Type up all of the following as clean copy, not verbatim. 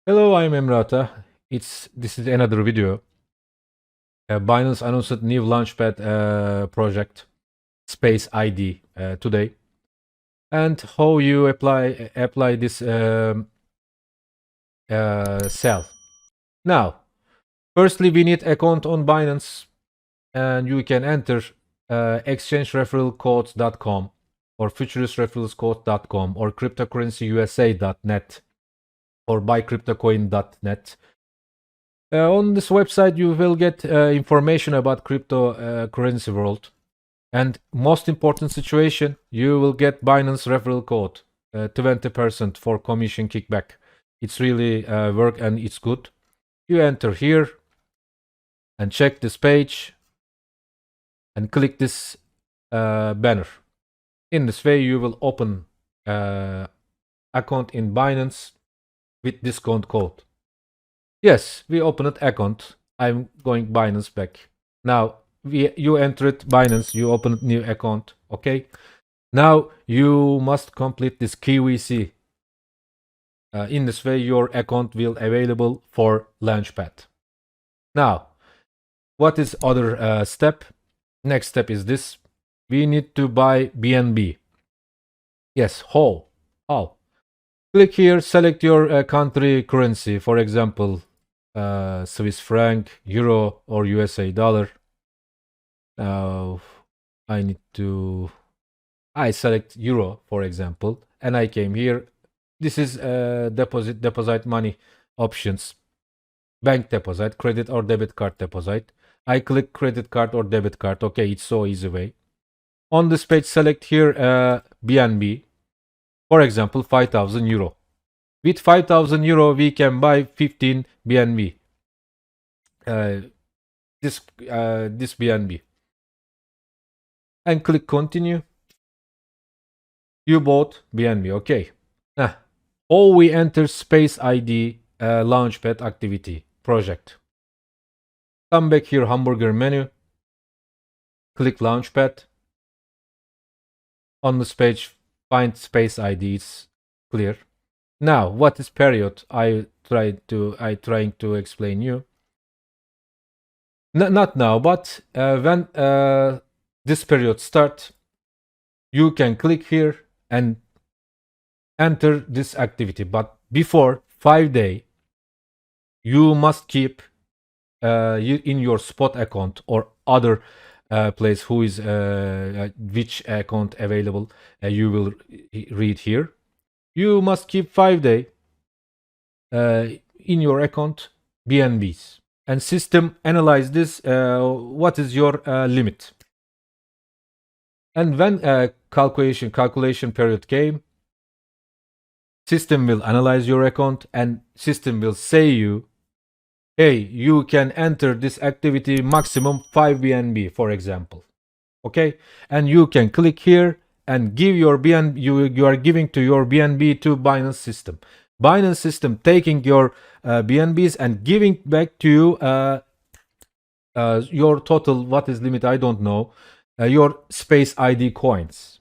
Hello, I'm Emrata. This is another video. Binance announced new Launchpad project, Space ID, today, and how you apply this sell. Now, firstly, we need account on Binance, and you can enter exchangereferralcodes.com or futuristreferralscode.com or cryptocurrencyusa.net or buycryptocoin.net. On this website, you will get information about cryptocurrency world. And most important situation, you will get Binance referral code, 20% for commission kickback. It's really work and it's good. You enter here and check this page and click this banner. In this way, you will open account in Binance with discount code. Yes, we opened account. I'm going Binance back. Now, you entered Binance, you opened new account, okay? Now, you must complete this KYC. In this way, your account will available for Launchpad. Now, what is other step? Next step is this. We need to buy BNB. Yes, how? Click here, select your country currency, for example, Swiss franc, euro, or USA dollar. I select euro, for example, and I came here. This is deposit money options. Bank deposit, credit or debit card deposit. I click credit card or debit card. Okay, it's so easy way. On this page, select here BNB. For example, 5,000 euro. With 5,000 euro, we can buy 15 BNB. This BNB. And click continue. You bought BNB, okay. Or we enter Space ID Launchpad activity project. Come back here, hamburger menu. Click Launchpad. On this page, find Space ID. It's clear. Now, what is period? I trying to explain you. Not now, but when this period start, you can click here and enter this activity. But before 5 days, you must keep in your spot account or other place who is which account available. You will read here. You must keep 5 days in your account BNBs. And system analyze this, what is your limit. And when calculation period came, system will analyze your account and system will say you, hey, you can enter this activity maximum 5 BNB, for example. Okay, and you can click here and give your BNB, you are giving to your BNB to Binance system. Binance system taking your BNBs and giving back to you your total, what is limit, I don't know, your Space ID coins.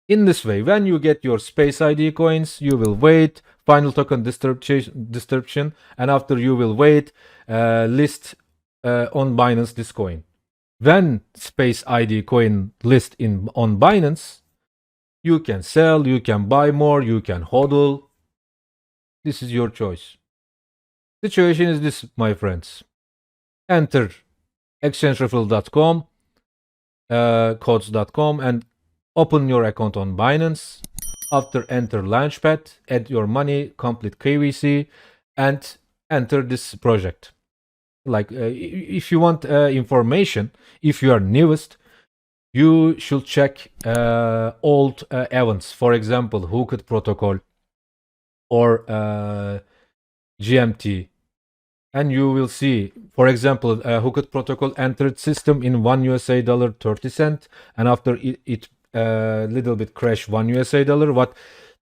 In this way, when you get your Space ID coins, you will wait, final token distribution, and after you will wait, list on Binance this coin. When Space ID coin list on Binance, you can sell, you can buy more, you can hodl. This is your choice. Situation is this, my friends. Enter exchangereferral.com, codes.com, and open your account on Binance. After enter Launchpad, add your money, complete KYC, and enter this project. Like if you want information, if you are newest, you should check old events. For example, Hooked Protocol or GMT. And you will see, for example, Hooked Protocol entered system in $1 30 cent, and after it little bit crash $1 what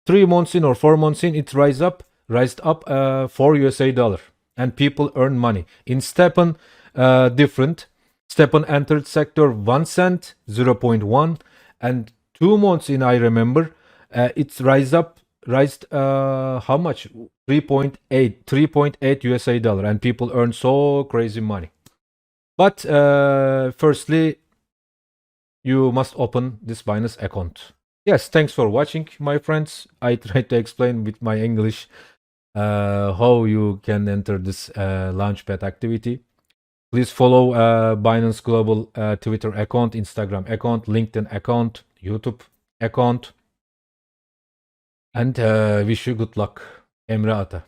3 months in or 4 months in, it rised up $4, and people earn money. In Stepan, different. Stepan entered sector 1 cent, 0.1, and 2 months in, I remember, it rise up raised how much? 3.8 USA dollar, and people earn so crazy money. But firstly, you must open this Binance account. Yes, thanks for watching, my friends. I tried to explain with my English how you can enter this Launchpad activity. Please follow Binance Global Twitter account, Instagram account, LinkedIn account, YouTube account. And wish you good luck. Emre Ata.